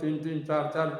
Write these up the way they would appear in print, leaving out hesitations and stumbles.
3-3, 4-4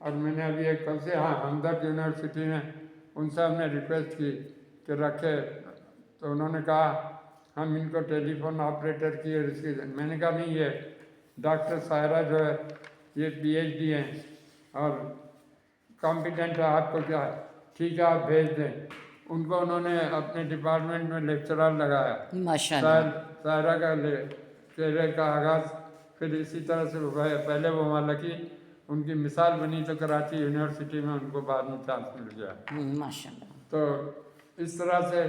اور میں نے ابھی ایک کل سے ہمدرد یونیورسٹی میں ان سے ہم نے ریکویسٹ کی کہ رکھے، تو انہوں نے کہا ہم ان کو ٹیلی فون آپریٹر کی اور اس کی، میں نے کہا نہیں، یہ ڈاکٹر سائرہ جو ہے یہ پی ایچ ڈی ہیں اور کمپیٹنٹ ہے، آپ کو کیا ہے، ٹھیک ہے آپ بھیج دیں ان کو۔ انہوں نے اپنے ڈپارٹمنٹ میں لیکچرر لگایا، ماشاء اللہ، سائرہ کا کیریئر کا آغاز پھر اسی طرح سے ہوا ہے۔ پہلے وہ وہاں لکی، ان کی مثال بنی تو کراچی یونیورسٹی میں ان کو بعد میں چانس مل گیا۔ ماشاء اللہ، تو اس طرح سے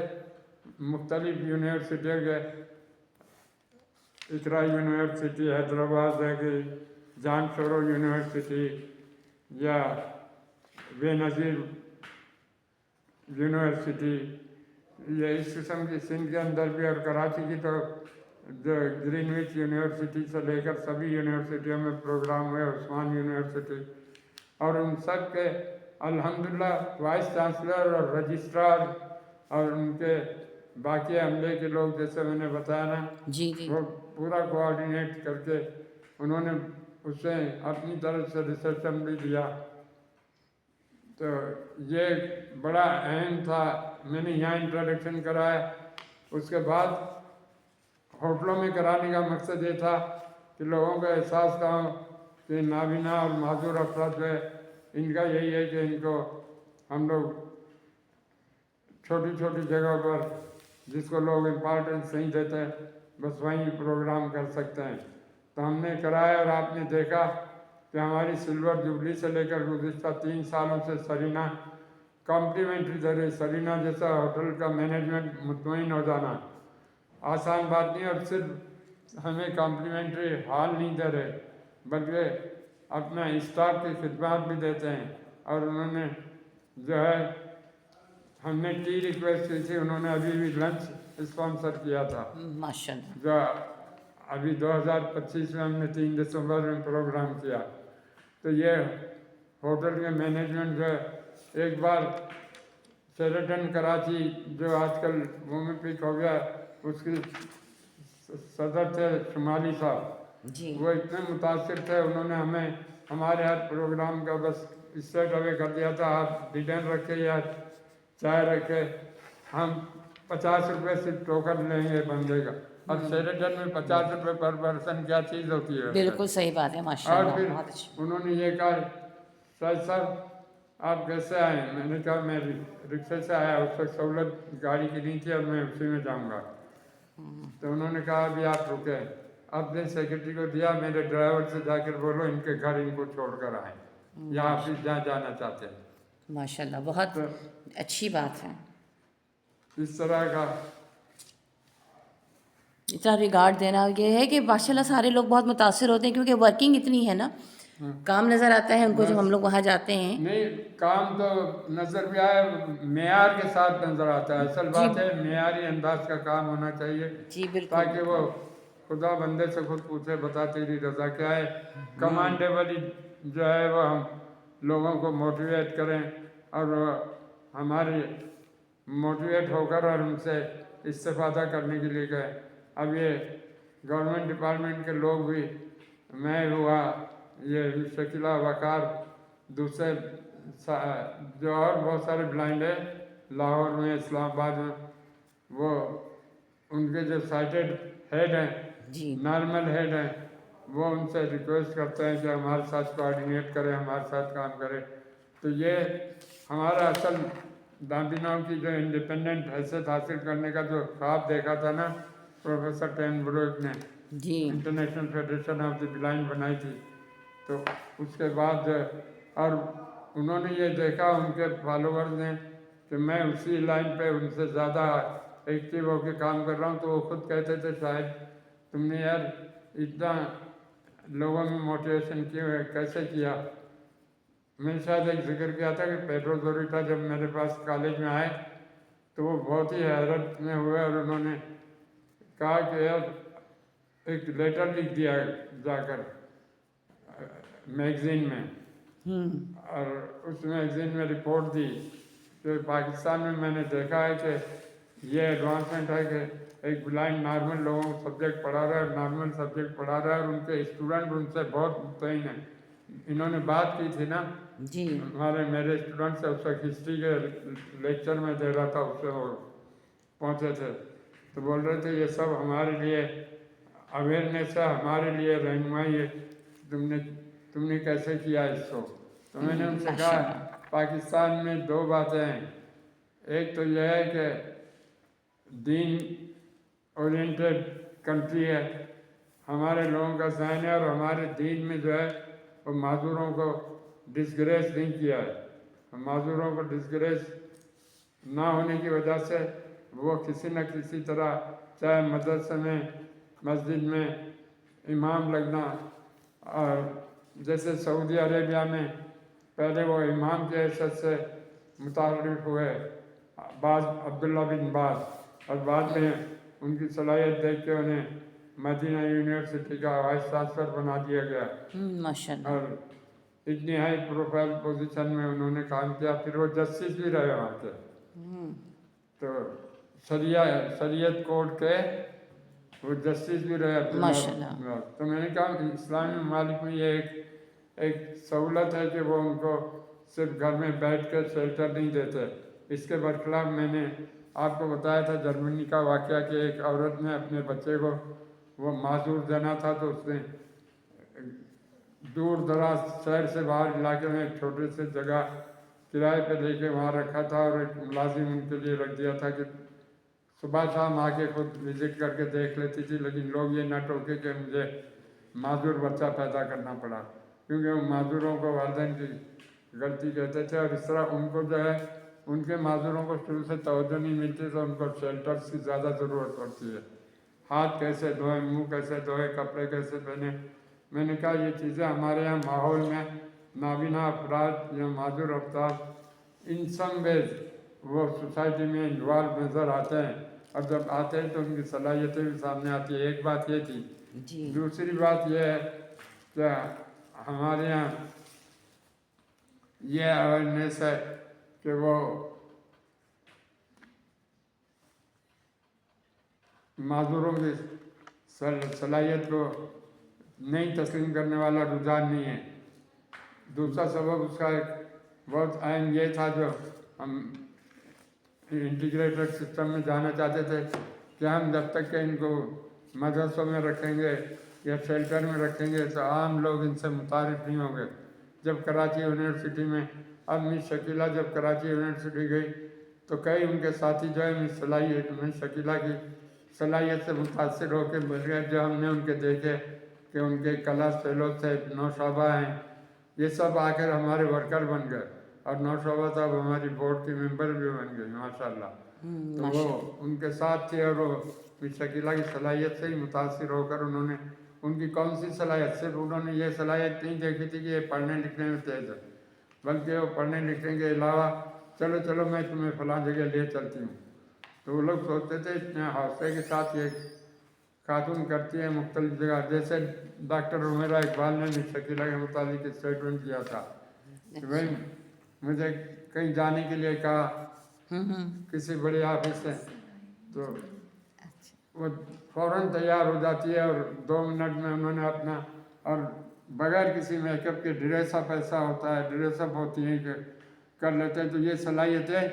مختلف یونیورسٹیوں کے، اقرا یونیورسٹی حیدرآباد ہے کہ جان شورو یونیورسٹی یا بے نظیر یونیورسٹی، یہ اس قسم کی سندھ کے اندر بھی، اور کراچی کی تو جو گرین وچ یونیورسٹی سے لے کر سبھی یونیورسٹیوں میں پروگرام ہوئے، عثمان یونیورسٹی، اور ان سب کے الحمدللہ وائس چانسلر اور رجسٹرار اور ان کے باقی عملے کے لوگ، جیسے میں نے بتایا نا، جی جی، وہ پورا کوآرڈینیٹ کر کے انہوں نے اسے اپنی طرف سے ریسپشن بھی دیا۔ تو یہ بڑا اہم تھا، میں نے یہاں انٹروڈکشن کرایا۔ اس کے بعد ہوٹلوں میں کرانے کا مقصد یہ تھا کہ لوگوں کا احساس کا ہو کہ نابینا اور معذور افراد جو ہے ان کا یہی ہے کہ ان کو ہم لوگ چھوٹی چھوٹی جگہ پر، جس کو لوگ امپارٹنس نہیں دیتے، بس وہیں پروگرام کر سکتے ہیں۔ تو ہم نے کرایا، اور آپ نے دیکھا کہ ہماری سلور جوبلی سے لے کر گزشتہ 3 سالوں سے سرینا کمپلیمنٹری دے رہی۔ سرینا جیسا ہوٹل کا مینجمنٹ مطمئن ہو جانا آسان بات نہیں، اور صرف ہمیں کمپلیمنٹری ہال نہیں دے رہے بلکہ اپنا اسٹاف کی خدمات بھی دیتے ہیں۔ اور انہوں نے جو ہے، ہم نے ٹی ریکویسٹ کی تھی، انہوں نے ابھی بھی لنچ اسپانسر کیا تھا، ماشاء اللہ، جو ابھی 2025 میں ہم نے 3 دسمبر میں پروگرام کیا۔ تو یہ ہوٹل کے مینجمنٹ جو ہے، ایک بار شیریٹن کراچی جو آج کل وومن پک ہو گیا، اس کی صدر تھے شمالی صاحب، جی، وہ اتنے متاثر تھے، انہوں نے ہمیں ہمارے ہر پروگرام کا بس اسٹیٹ اوے کر دیا تھا، آپ ڈنر رکھے یا چائے رکھے، ہم 50 روپے سے ٹوکن لیں گے بندے کا۔ اب شیریٹن میں 50 روپے پر پرسن کیا چیز ہوتی ہے؟ بالکل صحیح بات ہے، ماشاء اور اللہ، پھر بہت اچھی، انہوں نے یہ کہا، شاہد صاحب آپ کیسے آئے؟ میں نے کہا میں رکشے سے آیا، اس وقت سہولت گاڑی کی نہیں تھی، اور میں اسی میں جاؤں گا۔ تو انہوں نے کہا ابھی آپ رکے، اپنے سیکرٹری کو دیا، میرے ڈرائیور سے جا کر بولو ان کے گھر ان کو چھوڑ کر آئیں، یا آفس جہاں جانا چاہتے ہیں۔ ماشاء اللہ، بہت تو اچھی بات ہے، اس طرح کا اتنا ریگارڈ دینا، یہ ہے کہ ماشاء اللہ سارے لوگ بہت متاثر ہوتے ہیں، کیونکہ ورکنگ اتنی ہے نا، کام نظر آتا ہے ان کو جب ہم لوگ وہاں جاتے ہیں۔ نہیں، کام تو نظر بھی آئے، معیار کے ساتھ نظر آتا ہے۔ اصل جی بات ہے معیاری انداز کا کام ہونا چاہیے، جی، بالکل، تاکہ وہ خدا بندے سے خود پوچھے، بتا تیری رضا کیا ہے۔ کمانڈیبلی جو ہے وہ ہم لوگوں کو موٹیویٹ کریں، اور وہ ہماری موٹیویٹ ہو کر اور ان سے استفادہ کرنے کے لیے کہیں۔ اب یہ گورنمنٹ ڈپارٹمنٹ کے لوگ بھی، میں ہوا، یہ شکیلہ وقار، دوسرے جو اور بہت سارے بلائنڈ ہیں لاہور میں، اسلام آباد میں، وہ ان کے جو سائٹڈ ہیڈ ہیں، جی، نارمل ہیڈ ہیں، وہ ان سے ریکویسٹ کرتے ہیں کہ ہمارے ساتھ کوآرڈینیٹ کریں، ہمارے ساتھ کام کریں۔ تو یہ ہمارا اصل نابیناؤں کی جو انڈیپینڈنٹ حیثیت حاصل کرنے کا جو خواب دیکھا تھا نا پروفیسر ٹین بروک نے، جی، International Federation of the Blind بنائی تھی، تو اس کے بعد اور انہوں نے یہ دیکھا ان کے فالوورز نے کہ میں اسی لائن پہ ان سے زیادہ ایکٹیو ہو کے کام کر رہا ہوں، تو وہ خود کہتے تھے شاید تم نے یار اتنا لوگوں میں موٹیویشن کیسے کیا؟ میں نے شاید ایک ذکر کیا تھا کہ پیڈرو زوریٹا جب میرے پاس کالج میں آئے تو وہ بہت ہی حیرت میں ہوئے، اور انہوں نے کہا کہ یار ایک لیٹر لکھ دیا جا کر میگزین میں، اور اس میگزین میں رپورٹ دی کہ پاکستان میں نے دیکھا ہے کہ یہ ایڈوانسمنٹ ہے کہ ایک بلائنڈ نارمل لوگوں کو سبجیکٹ پڑھا رہا ہے، نارمل سبجیکٹ پڑھا رہا ہے، اور ان کے اسٹوڈنٹ ان سے بہت مطمئن ہیں۔ انہوں نے بات کی تھی نا جی میرے اسٹوڈنٹ سے اس وقت ہسٹری کے لیکچر میں دے رہا تھا، اس سے وہ پہنچے تھے تو بول رہے تھے یہ سب ہمارے لیے اویئرنیس ہے، ہمارے لیے رہنمائی ہے، تم نے کیسے کیا اس کو؟ تو میں نے ان سے ماشاء کہا اللہ، پاکستان میں دو باتیں ہیں، ایک تو یہ ہے کہ دین اورینٹڈ کنٹری ہے، ہمارے لوگوں کا ذہن ہے، اور ہمارے دین میں جو ہے وہ معذوروں کو ڈسگریس نہیں کیا ہے، معذوروں کو ڈسگریس نہ ہونے کی وجہ سے وہ کسی نہ کسی طرح، چاہے مدرسے میں، مسجد میں امام لگنا، اور جیسے سعودی عربیہ میں پہلے وہ امام کے حیثیت سے متعارف ہوئے بعض عبداللہ بن باز، اور بعد میں ان کی صلاحیت دیکھ کے انہیں مدینہ یونیورسٹی کا وائس چانسلر بنا دیا گیا، ماشاء اللہ، اور اتنی ہائی پروفائل پوزیشن میں انہوں نے کام کیا، پھر وہ جسٹس بھی رہے وہاں کے، تو شریعت کورٹ کے وہ جسٹس بھی رہے ماشاء اللہ، عبداللہ۔ تو میں نے کہا اسلامی ممالک میں یہ ایک سہولت ہے کہ وہ ان کو صرف گھر میں بیٹھ کے شیلٹر نہیں دیتے، اس کے برخلاف میں نے آپ کو بتایا تھا جرمنی کا واقعہ کہ ایک عورت نے اپنے بچے کو وہ معذور دینا تھا تو اس نے دور دراز شہر سے باہر علاقے میں ایک چھوٹے سے جگہ کرائے پہ لے کے وہاں رکھا تھا، اور ایک ملازم ان کے لیے رکھ دیا تھا کہ صبح شام آ کے خود وزٹ کر کے دیکھ لیتی تھی، لیکن لوگ یہ نہ ٹوکے کہ مجھے معذور بچہ پیدا کرنا پڑا، کیونکہ وہ معذوروں کو والدین کی غلطی کہتے تھے، اور اس طرح ان کو جو ہے ان کے معذوروں کو شروع سے توجہ نہیں ملتی تو ان کو شیلٹرز کی زیادہ ضرورت پڑتی ہے، ہاتھ کیسے دھوئیں، منہ کیسے دھوئیں، کپڑے کیسے پہنیں۔ میں نے کہا یہ چیزیں ہمارے یہاں ماحول میں نابینا افراد یا معذور افراد ان سم ویز وہ سوسائٹی میں انوالو نظر آتے ہیں، اور جب آتے ہیں تو ان کی صلاحیتیں بھی سامنے آتی ہیں۔ ایک بات یہ تھی، جی دوسری بات یہ ہے کہ ہمارے یہاں یہ اویئرنیس ہے کہ وہ معذوروں کی صلاحیت کو نہیں تسلیم کرنے والا رجحان نہیں ہے۔ دوسرا سبب اس کا ایک بہت اہم یہ تھا جو ہم انٹیگریٹڈ سسٹم میں جانا چاہتے تھے کہ ہم جب تک کہ ان کو مدرسوں میں رکھیں گے یا شیلٹر میں رکھیں گے تو عام لوگ ان سے متعارف نہیں ہوں گے۔ جب کراچی یونیورسٹی میں اب مس شکیلہ جب کراچی یونیورسٹی گئی تو کئی ان کے ساتھی جو ہے مس شکیلہ کی صلاحیت سے متاثر ہو کے مل گئے، جو ہم نے ان کے دیکھے کہ ان کے کلاس فیلو تھے، نوشابہ ہیں، یہ سب آ کر ہمارے ورکر بن گئے، اور نوشابہ صاحب ہماری بورڈ کی ممبر بھی بن گئی ماشاءاللہ۔ تو وہ ماشاء اللہ، ان کے ساتھ تھے، اور وہ مس شکیلہ کی صلاحیت سے ہی متاثر ہو کر انہوں نے ان کی کون سی صلاحیت، صرف انہوں نے یہ صلاحیت نہیں دیکھی تھی کہ یہ پڑھنے لکھنے میں تیز ہے، بلکہ وہ پڑھنے لکھنے کے علاوہ چلو میں تمہیں فلاں جگہ لے چلتی ہوں۔ تو وہ لوگ سوچتے تھے اتنے حوصلے کے ساتھ یہ خاتون کرتی ہے مختلف جگہ، جیسے ڈاکٹر عمیرہ اقبال نے مس شکیلہ کے متعلق اسٹیٹمنٹ دیا تھا کہ بھائی مجھے کہیں جانے کے لیے کہا کسی بڑے آفس سے، تو وہ فوراً تیار ہو جاتی ہے، اور 2 منٹ میں انہوں نے اپنا، اور بغیر کسی میک اپ کے ڈریس اپ ایسا ہوتا ہے، ڈریس اپ ہوتی ہیں کہ کر لیتے ہیں۔ تو یہ صلاحیتیں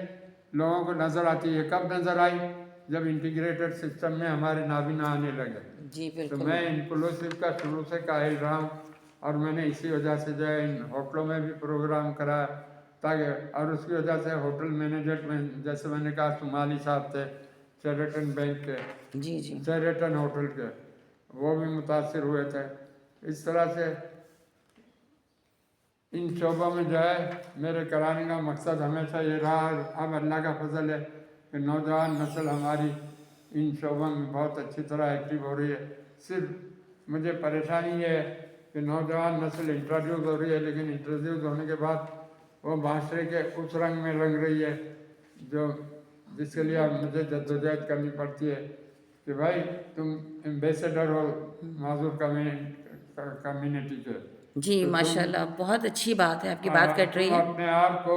لوگوں کو نظر آتی ہے، کب نظر آئی؟ جب انٹیگریٹڈ سسٹم میں ہمارے نابینا آنے لگے۔ جی تو بالکل، میں انکلوسیو کا شروع سے قائل رہا ہوں، اور میں نے اسی وجہ سے جو ہے ان ہوٹلوں میں بھی پروگرام کرایا تاکہ، اور اس کی وجہ سے ہوٹل مینیجر میں جیسے میں نے کہا صومالی صاحب تھے شیرٹن بینک کے، جی جی شیرٹن ہوٹل کے، وہ بھی متاثر ہوئے تھے۔ اس طرح سے ان شعبوں میں جو ہے میرے کرانے کا مقصد ہمیشہ یہ رہا، اب اللہ کا فضل ہے کہ نوجوان نسل ہماری ان شعبوں میں بہت اچھی طرح ایکٹیو ہو رہی ہے۔ صرف مجھے پریشانی یہ ہے کہ نوجوان نسل انٹروڈیوس ہو رہی ہے، لیکن انٹروڈیوس ہونے کے بعد وہ معاشرے کے اس رنگ میں رنگ رہی ہے جس کے لیے اب مجھے جدوجہد کرنی پڑتی ہے کہ بھائی تم ایمبیسیڈر ہو معذور کمیونٹی کے، جی تو ماشاء اللہ، بہت اچھی بات ہے، آپ کی بات کٹ رہی تم ہے۔ اپنے آپ کو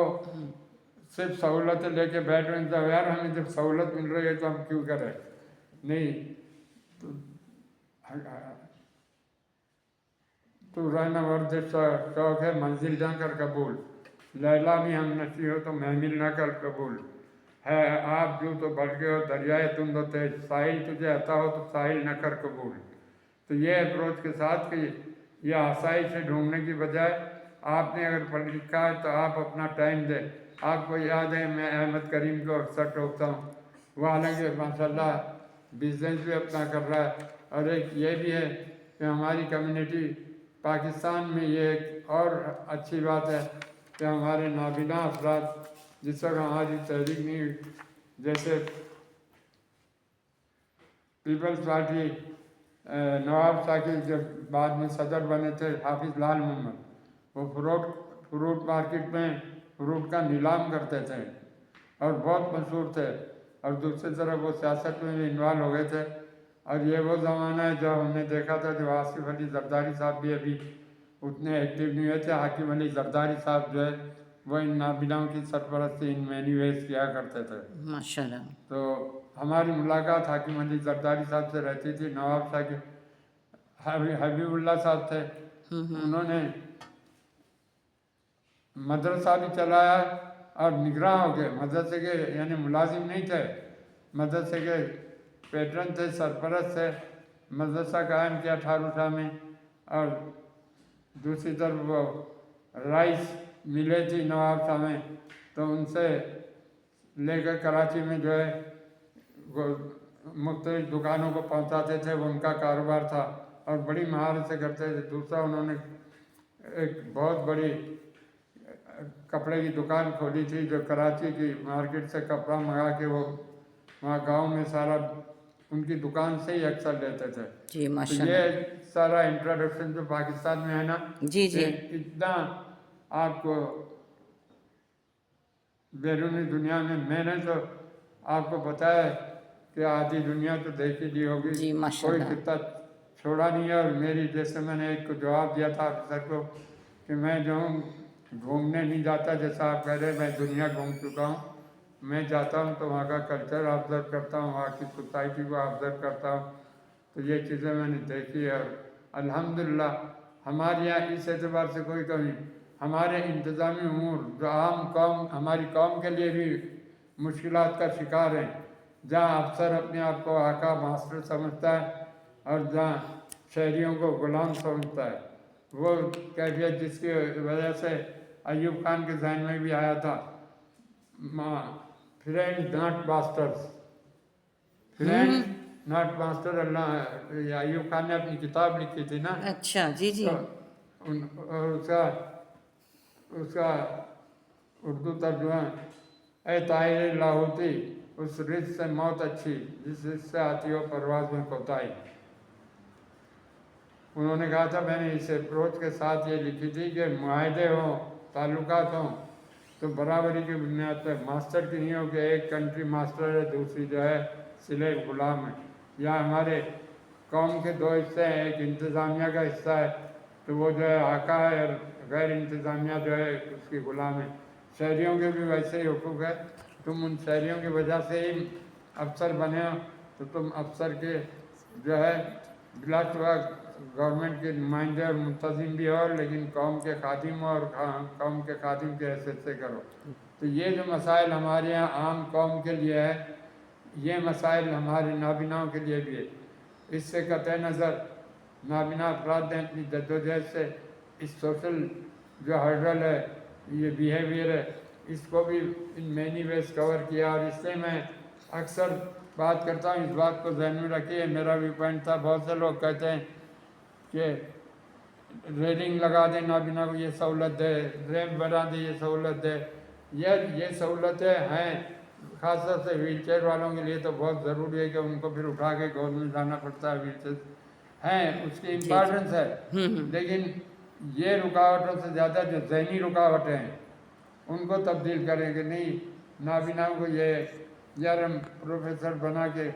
صرف سہولتیں لے کے بیٹھ رہے ہیں، یار ہمیں جب سہولت مل رہی ہے تو ہم کیوں کریں؟ نہیں، تو رہنا ورد شوق ہے، منزل جا کر قبول۔ لیلا بھی ہم نشی ہو تو محمل نہ کر قبول ہے، آپ جو تو بڑھ گئے ہو دریائے تم تو تیز، ساحل تجھے عطا ہو تو ساحل نہ کر قبول۔ تو یہ اپروچ کے ساتھ کہ یہ آسائش سے ڈھونڈنے کی بجائے آپ نے اگر پڑھ لکھا ہے تو آپ اپنا ٹائم دیں۔ آپ کو یاد ہے میں احمد کریم کو اکثر ٹوکتا ہوں، وہ حالانکہ ماشاءاللہ بزنس بھی اپنا کر رہا ہے، اور ایک یہ بھی ہے کہ ہماری کمیونٹی پاکستان میں یہ ایک اور اچھی بات ہے کہ ہمارے نابینا افراد جس وقت ہماری تحریک نہیں ہوئی، جیسے پیپلز پارٹی نواب ثاقب جب بعد میں صدر بنے تھے حافظ لال محمد، وہ فروٹ مارکیٹ میں فروٹ کا نیلام کرتے تھے اور بہت مشہور تھے، اور دوسری طرف وہ سیاست میں بھی انوالو ہو گئے تھے۔ اور یہ وہ زمانہ ہے جب ہم نے دیکھا تھا جو آصف علی زرداری صاحب بھی ابھی اتنے ایکٹیو نہیں ہوئے تھے۔ حاکم علی زرداری صاحب جو ہے وہ ان نابیناؤں کی سرپرستی ان مینی ویز کیا کرتے تھے۔ ماشاءاللہ۔ تو ہماری ملاقات حاکم علی زرداری صاحب سے رہتی تھی۔ نواب ثاقب حبیب اللہ صاحب تھے، انہوں نے مدرسہ بھی چلایا اور نگراں ہو گئے، مدرسے کے یعنی ملازم نہیں تھے، مدرسے کے پیٹرن تھے، سرپرست تھے، مدرسہ قائم کیا 1800 میں۔ اور دوسری طرف وہ رائس ملے تھی نواب شاہ میں، تو ان سے لے کر کراچی میں جو ہے وہ مختلف دکانوں کو پہنچاتے تھے، وہ ان کا کاروبار تھا اور بڑی مہارت سے کرتے تھے۔ دوسرا انہوں نے ایک بہت بڑی کپڑے کی دکان کھولی تھی جو کراچی کی مارکیٹ سے کپڑا منگا کے وہ وہاں گاؤں میں سارا ان کی دکان سے ہی اکثر لیتے تھے۔ جی تو ماشاءاللہ۔ یہ سارا انٹروڈکشن جو پاکستان میں ہے نا، جی جی کہ اتنا آپ کو بیرونی دنیا میں نے تو آپ کو بتایا کہ آدھی دنیا تو دیکھ ہی لی ہوگی، جی کوئی ماشاءاللہ۔ خطہ چھوڑا نہیں ہے۔ اور میری جیسے میں نے ایک کو جواب دیا تھا افسر کو کہ میں جو ہوں گھومنے نہیں جاتا، جیسا آپ کہہ رہے میں دنیا گھوم چکا ہوں، میں جاتا ہوں تو وہاں کا کلچر آبزرو کرتا ہوں، وہاں کی سوسائٹی کو آبزرو کرتا ہوں، تو یہ چیزیں میں نے دیکھی ہے۔ اور الحمدللہ ہمارے یہاں اس اعتبار سے کوئی کمی، ہمارے انتظامی امور جو عام قوم ہماری قوم کے لیے بھی مشکلات کا شکار ہیں، جہاں افسر اپنے آپ کو آقا ماسٹر سمجھتا ہے اور جہاں شہریوں کو غلام سمجھتا ہے، وہ کیفیت جس کی وجہ سے ایوب خان کے ذہن میں بھی آیا تھا، friend not masters, friend not master. اللہ ایوب خان نے اپنی کتاب لکھی تھی نا، اچھا جی جی اور اس کا اردو ترجمہ اے طائر لاہوتی اس رزق سے موت اچھی جس رزق سے آتی ہو پرواز میں کوتاہی۔ انہوں نے کہا تھا میں نے اس اپروچ کے ساتھ یہ لکھی تھی کہ معاہدے ہوں، تعلقات ہوں تو برابری کی بنیاد پر، ماسٹر کی نہیں ہو کہ ایک کنٹری ماسٹر ہے دوسری جو ہے سلیب غلام ہے۔ یا ہمارے قوم کے دو حصے ہیں، ایک انتظامیہ کا حصہ ہے تو وہ جو ہے آقا ہے، اور غیر انتظامیہ جو ہے اس کی غلام ہے۔ شہریوں کے بھی ویسے ہی حقوق ہے، تم ان شہریوں کی وجہ سے ہی افسر بنے ہو تو تم افسر کے جو ہے بلا شبہ گورنمنٹ کے نمائندے اور منتظم بھی ہو، لیکن قوم کے خادم ہو اور قوم کے خادم کے حیثیت سے کرو۔ تو یہ جو مسائل ہمارے یہاں عام قوم کے لیے ہے، یہ مسائل ہمارے نابیناؤں کے لیے بھی ہے۔ اس سے قطع نظر نابینا افراد نے اپنی جدوجہد سے اس سوشل جو ہرڈل ہے، یہ بیہیویئر ہے، اس کو بھی ان مینی ویز کور کیا۔ اور اس سے میں اکثر بات کرتا ہوں، اس بات کو ذہن میں رکھیے، میرا بھی پوائنٹ تھا، بہت سے لوگ کہتے ہیں کہ ریلنگ لگا دیں نابینا کو یہ سہولت دے، ریمپ بنا دے یہ سہولت دے، یہ سہولتیں ہیں خاص طور سے ویل چیئر والوں کے لیے تو بہت ضروری ہے کہ ان کو پھر اٹھا کے گود میں جانا پڑتا ہے، ویل چیئر ہیں اس کی امپارٹنس ہے، لیکن یہ رکاوٹوں سے زیادہ جو ذہنی رکاوٹیں ہیں ان کو تبدیل کریں کہ نہیں، نابیناؤں کو یہ یار ہم پروفیسر بنا کے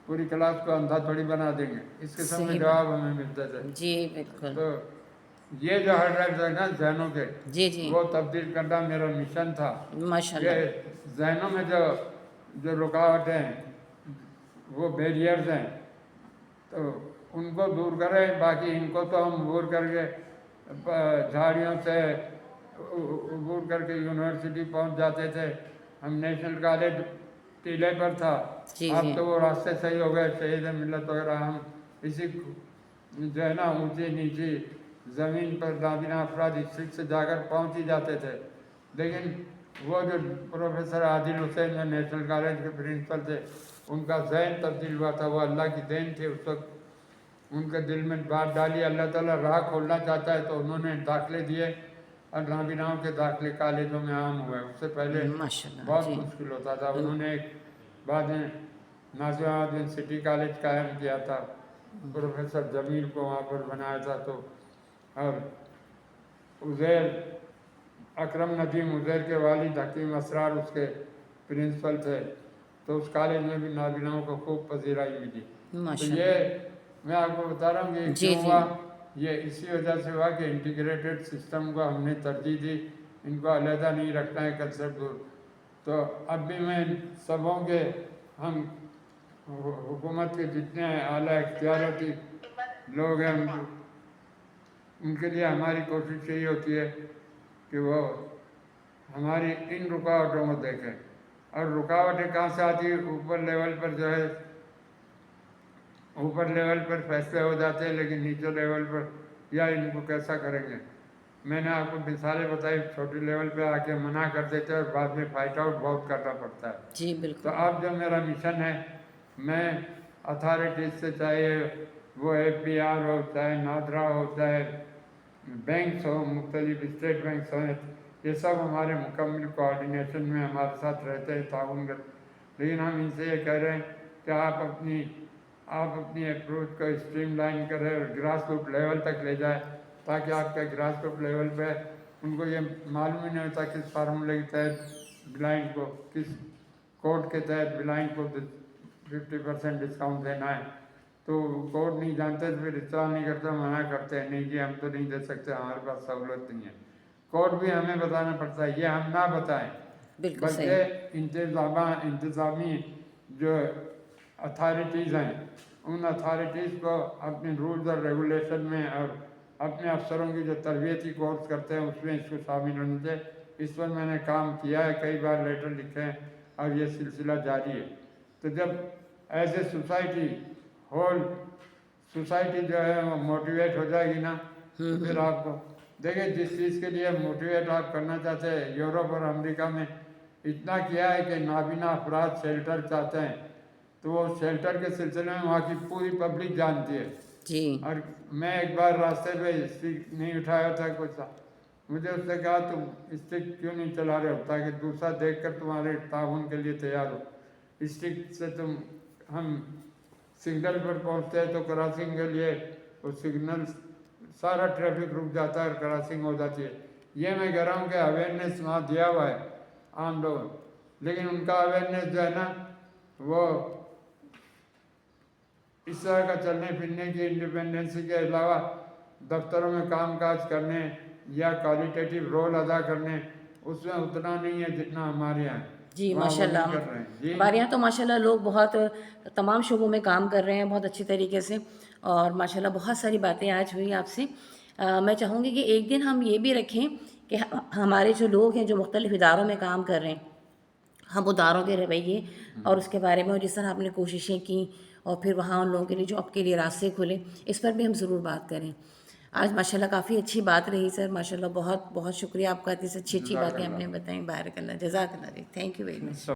پوری کلاس کو اندھا تھوڑی بنا دیں گے، اس قسم کے صحیح جواب ہمیں ملتے تھے۔ جی بالکل تو یہ جو ہرڈلز ہے نا ذہنوں کے، جی جی وہ تبدیل کرنا میرا مشن تھا۔ ماشاءاللہ۔ یہ ذہنوں میں جو رکاوٹیں ہیں وہ بیریئرز ہیں تو ان کو دور کریں، باقی ان کو تو ہم عبور کر کے جھاڑیوں سے عبور کر کے یونیورسٹی پہنچ جاتے تھے. ہم نیشنل کالج ٹیلے پر تھا, جی اب جی تو وہ راستے صحیح ہو گئے, شہید ملت وغیرہ. ہم اسی جو ہے نا اونچی نیچی زمین پر نابینا افراد اسٹرٹ سے جا کر پہنچ ہی جاتے تھے. لیکن وہ جو پروفیسر عادل حسین جو نیشنل کالج کے پرنسپل تھے, ان کا ذہن تبدیل ہوا تھا. وہ اللہ کی دین تھے اس وقت, ان کے دل میں بات ڈالی. اللہ تعالیٰ راہ کھولنا چاہتا ہے تو انہوں نے داخلے دیے, اور نابیناؤں کے داخلے کالجوں میں عام ہوئے. اس سے پہلے ماشاء اللہ. بہت جی مشکل ہوتا تھا. انہوں نے بعد میں ناصر احمد یونیورسٹی کالج قائم کیا تھا, پروفیسر جمیل کو وہاں پر بنایا تھا. تو اور عزیر اکرم ندیم عزیر کے والد حکیم اسرار اس کے پرنسپل تھے. تو اس کالج میں بھی نابیناؤں کو خوب پذیرائی ملی. تو ماشاء اللہ. یہ میں آپ کو بتا رہا ہوں کہ یہ جی کیوں جی ہوا. یہ اسی وجہ سے ہوا کہ انٹیگریٹڈ سسٹم کو ہم نے ترجیح دی, ان کو علیحدہ نہیں رکھنا ہے کنسیپٹ. تو اب بھی میں سبوں کے, ہم حکومت کے جتنے اعلیٰ اختیاراتی لوگ ہیں ان کے لیے ہماری کوشش یہی ہوتی ہے کہ وہ ہماری ان رکاوٹوں کو دیکھیں. اور رکاوٹیں کہاں سے آتی ہیں؟ اوپر لیول پر جو ہے, اوپر لیول پر فیصلے ہو جاتے ہیں, لیکن نیچے لیول پر یا ان کو کیسا کریں گے. میں نے آپ کو مثالیں بتائی, چھوٹی لیول پہ آ کے منع کر دیتے ہیں اور بعد میں فائٹ آؤٹ بہت کرنا پڑتا ہے. جی تو بالکل. اب جو میرا مشن ہے, میں اتھارٹیز سے, چاہے وہ اے پی آر ہو, چاہے نادرا ہو, چاہے بینکس ہو, مختلف اسٹیٹ بینکس ہیں, یہ سب ہمارے مکمل کوآرڈینیشن میں ہمارے ساتھ رہتے ہیں, تعاون کرتے. لیکن ہم ان سے یہ کہہ رہے ہیں کہ آپ اپنی اپروچ کو اسٹریم لائن کریں اور گراس روٹ لیول تک لے جائیں, تاکہ آپ کے گراس روٹ لیول پہ ان کو یہ معلوم ہی نہیں ہوتا کس فارمولے کے تحت بلائنڈ کو, کس کوڈ کے تحت بلائنڈ کو 50% ڈسکاؤنٹ دینا ہے. تو کوڈ نہیں جانتے تو پھر استعمال نہیں کرتے, منع کرتے ہیں, نہیں جی ہم تو نہیں دے سکتے, ہمارے پاس سہولت نہیں ہے. کوڈ بھی ہمیں بتانا پڑتا ہے, یہ ہم نہ بتائیں, بالکل صحیح. بلکہ انتظامی جو اتھارٹیز ہیں, ان اتھارٹیز کو اپنے رولز اور ریگولیشن میں اور اپنے افسروں کی جو تربیتی کورس کرتے ہیں اس میں اس کو شامل ہونے سے. اس پر میں نے کام کیا ہے, کئی بار لیٹر لکھے ہیں, اور یہ سلسلہ جاری ہے. تو جب as a society, whole society جو ہے وہ موٹیویٹ ہو جائے گی نا, تو پھر آپ کو دیکھیں جس چیز کے لیے موٹیویٹ آپ کرنا چاہتے ہیں, یورپ اور امریکہ میں اتنا کیا ہے کہ نابینا افراد شیلٹر چاہتے ہیں, تو وہ شیلٹر کے سلسلے میں وہاں کی پوری پبلک جانتی ہے. جی اور میں ایک بار راستے پہ اسٹک نہیں اٹھایا تھا کچھ, مجھے اس سے کہا تم اسٹک کیوں نہیں چلا رہے ہو, تاکہ دوسرا دیکھ کر تمہارے تعاون کے لیے تیار ہو. اسٹک سے ہم سگنل پر پہنچتے ہیں تو کراسنگ کے لیے وہ سگنل سارا ٹریفک رک جاتا ہے اور کراسنگ ہو جاتی ہے. یہ میں کہہ رہا ہوں کہ اویئرنیس وہاں دیا ہوا ہے عام لوگ, لیکن ان کا اویئرنیس جو ہے نا وہ اس طرح کا چلنے پھرنے کی انڈیپینڈنسی کے علاوہ دفتروں میں کام کاج کرنے یا کوالیٹیٹیو رول ادا کرنے, اس میں اتنا نہیں ہے جتنا ہمارے یہاں. جی وہاں ماشاء وہ نہیں اللہ. کر رہے ہیں. جی ہمارے یہاں تو ماشاء اللہ لوگ بہت تمام شعبوں میں کام کر رہے ہیں بہت اچھی طریقے سے, اور ماشاء اللہ بہت ساری باتیں آج ہوئی آپ سے. میں چاہوں گی کہ ایک دن ہم یہ بھی رکھیں کہ ہمارے جو لوگ ہیں جو مختلف اداروں میں کام کر رہے ہیں, ہم اداروں کے رویے اور اس کے بارے میں, اور جس طرح آپ نے کوششیں کی اور پھر وہاں ان لوگوں کے لیے جاب کے لیے راستے کھلے, اس پر بھی ہم ضرور بات کریں. آج ماشاء اللہ کافی اچھی بات رہی سر, ماشاء اللہ بہت بہت شکریہ آپ کا, اتنی اچھی اچھی جزاک باتیں آپ اللہ. نے بتائیں. بارک اللہ, جزاک اللہ جی, تھینک یو ویری مچ.